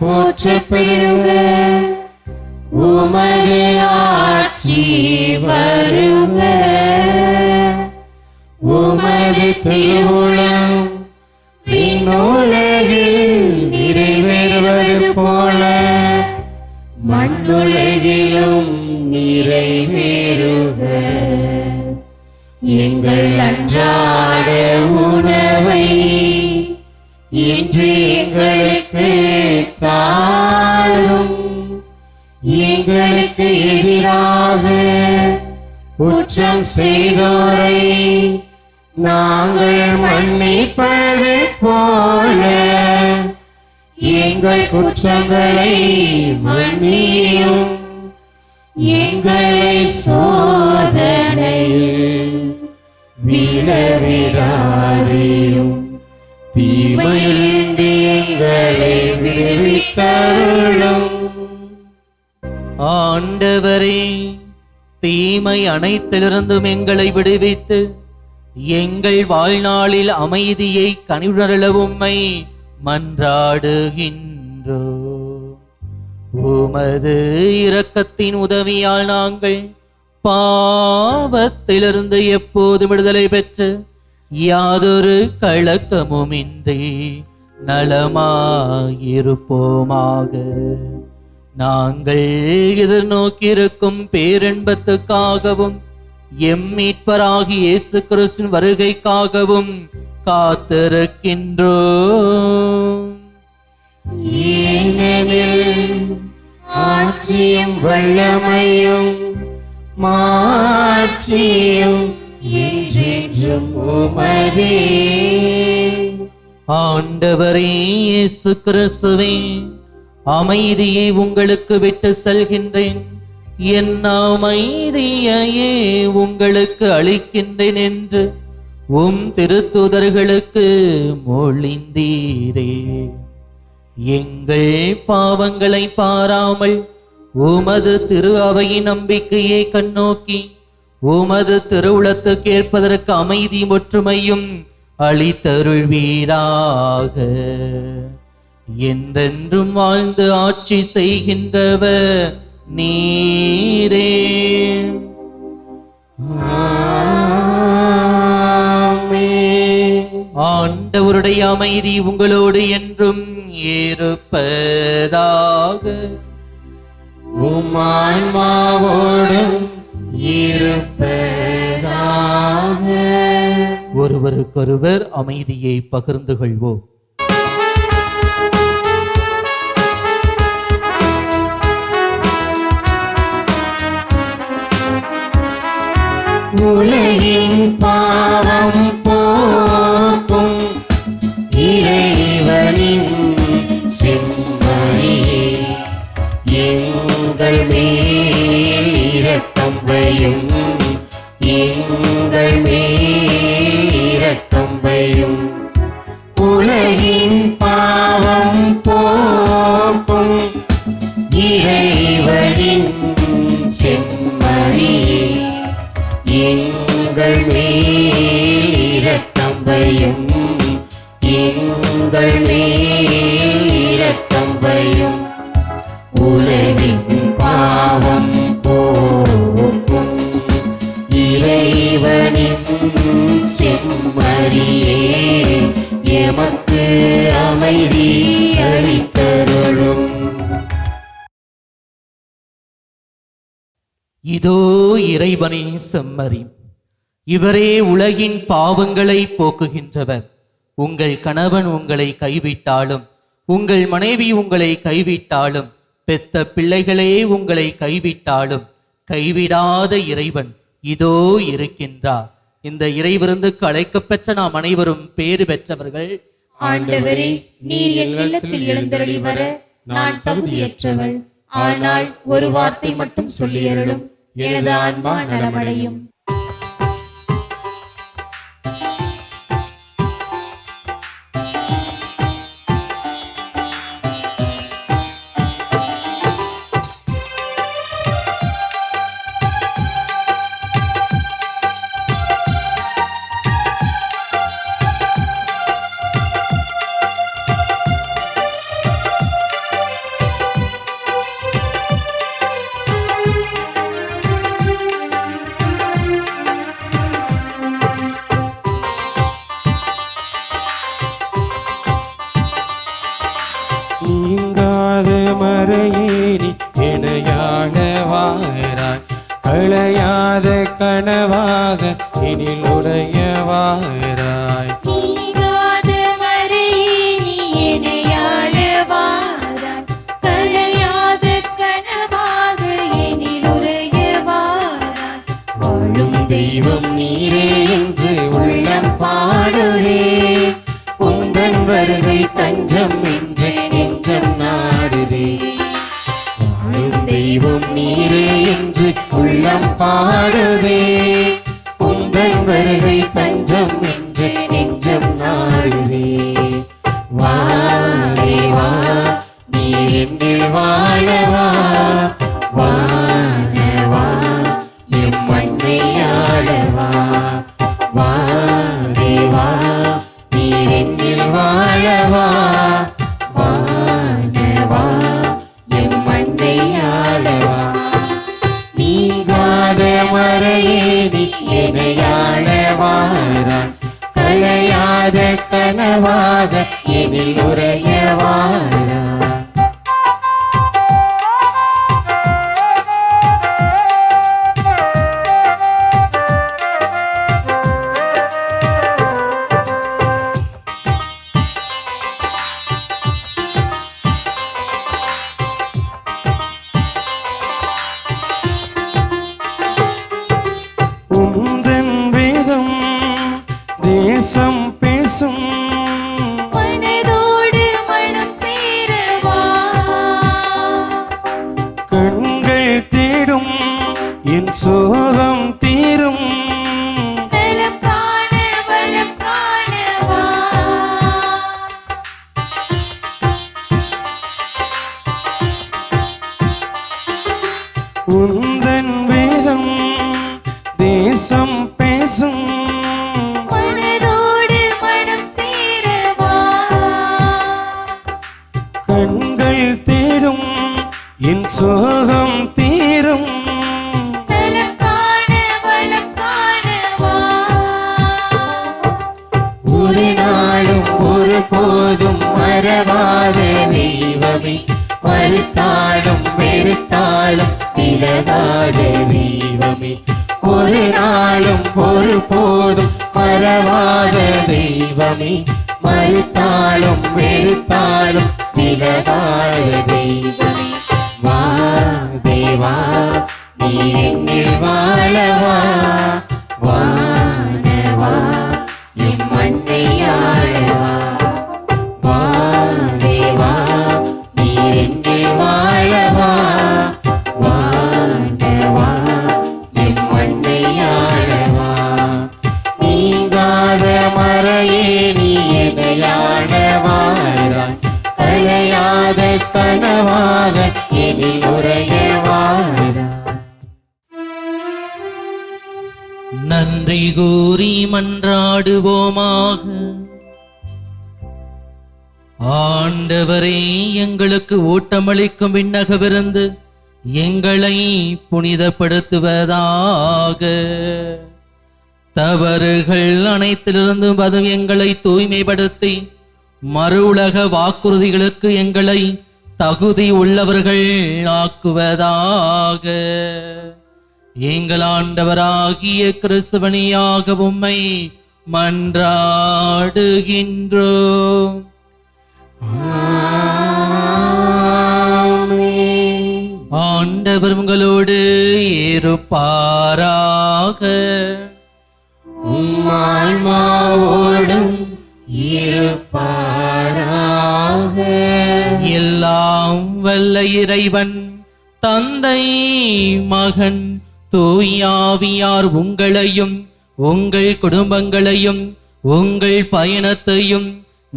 போற்றப் பெறுக. உமது ஆட்சி வருக. உமது திருவுளம் விண்ணுலகில் நிறைவேறுவது போல மண்ணுலகிலும் நிறைவேறுக. எங்கள் அன்றாட உணவை இன்று எங்களுக்கு தாரும். எங்களுக்கு எதிராக குற்றம் செய்தோரை நாங்கள் மன்னிப்பது போல எங்கள் குற்றங்களை மன்னியும், எங்களை சோதனையில் விழவிடாதேயும், தீமையிலிருந்து எங்களை விடுவித்தருளும். ஆண்டவரே, தீமை அனைத்திலிருந்தும் எங்களை விடுவித்து எங்கள் வாழ்நாளில் அமைதியை கனிவுணரல உம்மை மன்றாடுகின்றோ. உமது இரக்கத்தின் உதவியால் நாங்கள் பாவத்திலிருந்து எப்போது விடுதலை பெற்று யாதொரு கலக்கமுமின்றி நலமாயிருப்போமாக. நாங்கள் எதிர்நோக்கியிருக்கும் பேரின்பத்துக்காகவும் எம் மீட்பராகிய இயேசு கிறிஸ்துவின் வருகைக்காகவும் காத்திருக்கின்றோம். ஏனெனில் ஆட்சியும் வல்லமையும் மாட்சியும் என்றென்றும் உமதே. ஆண்டவரே இயேசு கிறிஸ்துவே, அமைதியை உங்களுக்கு விட்டு செல்கின்றேன், என் அமைதியையே உங்களுக்கு அளிக்கின்றேன் என்று உம் திருத்தூதர்களுக்கு மொழிந்தீரே. எங்கள் பாவங்களை பாராமல் உமது திரு அவையின் நம்பிக்கையை கண்ணோக்கி உமது திருவுளத்துக்கு ஏற்பதற்கு அமைதி ஒற்றுமையும் அளித்தருள்வீராக. என்றென்றும் வாழ்ந்து ஆட்சி செய்கின்றவர் நீரே. ஆண்டவருடைய அமைதி உங்களோடு என்றும் இருப்பதாக. உம் ஆன்மாவோடும் இருப்பதாக. ஒருவருக்கொருவர் அமைதியை பகிர்ந்து கொள்வோம். உலகின் பாவம் போக்கும் இறைவனின் செம்மறியே, எங்கள் மேல் இரக்கம் வையும், எங்கள் மேல் இரக்கம் வையும். உலகின் பாவம் போக்கும் இறைவனின் செம்மறியே, எங்கள் மேல் இரக்கம் வையும், எங்கள் மேல் இரக்கம் வையும். உலகின் பாவம் போக்கும் இறைவனின் செம்மறியே, எமக்கு அமைதி அளித்தருளும். இதோ இறைவனின் செம்மறி, இவரே உலகின் பாவங்களை போக்குகின்றவர். உங்கள் கணவன் உங்களை கைவிட்டாலும், உங்கள் மனைவி உங்களை கைவிட்டாலும், பெத்த பிள்ளைகளே உங்களை கைவிட்டாலும், கைவிடாத இறைவன் இதோ இருக்கின்றார். இந்த இறைவிருந்துக்கு அழைக்கப்பெற்ற நாம் அனைவரும் பேறு பெற்றவர்கள். ஆண்டவரே, நீர் என் இல்லத்தில் எழுந்தருளி வர நான் தகுதியற்றவள். ஆனால் ஒரு வார்த்தை மட்டும் சொல்லியருளும், எனது ஆன்மா நலமடையும். நீங்காத மறையேனி இணையான வாராய், களையாத கனவாக எனிலுடைய வாராய். நீங்காத மறையே நீ இணையாள வாராய், களையாத கனவாக எனிலுடைய வாராய். வாழும் தெய்வம் நீரே என்று உள்ளம் பாடுரே, உந்தன் வருகை தஞ்சம் என்று பாடுவே. உந்தன் வருகை தஞ்சம் என்று நெஞ்சம் நாடுவே. வா தேவா நீ என்னில் வாழவா. வானவா எம் மண்ணை ஆளவா. வா தேவா நீ என்னில் வாழவா. வானவா எம் மண்ணை ஆளவா. நீங்காத மறையே நீ எனையாளவாராய். களையாத கனவாக எனில் உரையவாராய். உந்தன் வேதம் தேசம் பேசும். மனதோடு மனம் சேரவா. கண்கள் தேடும் என் சோகம் தீரும். நலம் காண வளம் காணவா. உந்தன் வேதம் தேசம் பேசும். மனதோடு மனம் சேரவா. கண்கள் தேடும் என் சோகம் தீரும். நலம் காண வளம் காணவா. ஒரு நாளும் ஒரு போதும் மறவாத தெய்வமே. மறுத்தாலும் வெறுத்தாலும் விலகாத தெய்வமே. ஒரு நாளும் ஒரு போதும் மறவாத தெய்வமே. மறுத்தாலும் வெறுத்தாலும் விலகாத தெய்வமே. வா தேவா நீ என்னில் வாழவா. வானவா என் மண்ணை ஆளவா. வா தேவா நீ என்னில் வாழவா. வானவா என் மண்ணை ஆளவா. நீங்காத மறையே நீ எனையாளவாராய். களையாத கனவாக எனில் உரையவாராய். நன்றி கூறி மன்றாடுவோமாக. ஆண்டவரே எங்களுக்கு ஊட்டமளிக்கும் விண்ணக விருந்து எங்களை புனிதப்படுத்துவதாக. தவறுகள் அனைத்திலிருந்தும் அது எங்களை தூய்மைப்படுத்தி மறு உலக வாக்குறுதிகளுக்கு எங்களை தகுதி உள்ளவர்கள் ஆக்குவதாக. எங்கள் ஆண்டவராகிய கிறிஸ்துவனியாக உம்மை மன்றாடுகின்றோம். ஆண்டவர் உங்களோடு இருப்பாராக. ஆன்மாவோடும் இருப்பாராக. எல்லாம் வல்ல இறைவன் தந்தை மகன் தூயாவியார் உங்களையும் உங்கள் குடும்பங்களையும் உங்கள் பயணத்தையும்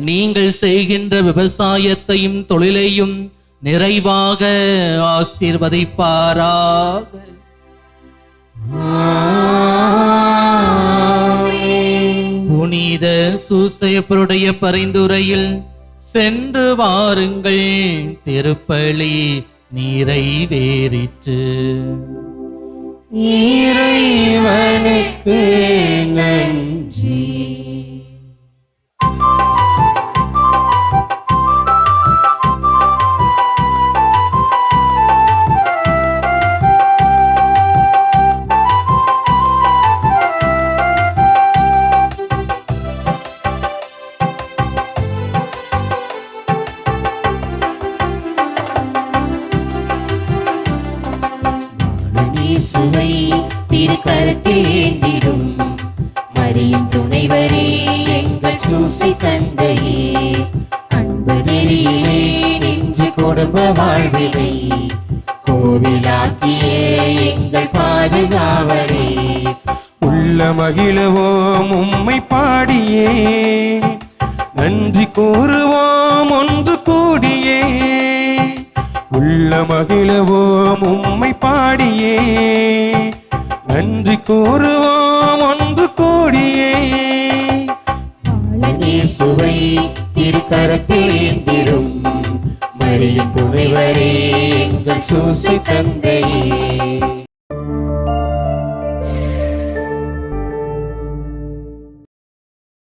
நீங்கள் செய்கின்ற விவசாயத்தையும் தொழிலையும் நிறைவாக ஆசீர்வதிப்பாராக. புனித சூசையப்பருடைய பரிந்துரையில் சென்று வாருங்கள், திருப்பலி நிறைவேறிற்று. இறைவனுக்கு நன்றி. இயேசுவை திருக்கரத்தில் ஏந்திடும் மரியின் துணைவரே, எங்கள் சூசை தந்தையே, அன்பு நெறியிலே நின்று குடும்ப வாழ்வினை கோவிலாக்கியே எங்கள் பாதுகாவலே. உள்ள மகிழவோம் உம்மை பாடியே, நன்றி கூறுவோம் ஒன்று கூடியே. உள்ள மகிழவோம் உம்மை பாடியே, நன்றி கூறுவோம் ஒன்று கூடியே. இயேசுவை திருக்கரத்தில் ஏந்திடும் மரியின் துணைவரே எங்கள் சூசை தந்தையே.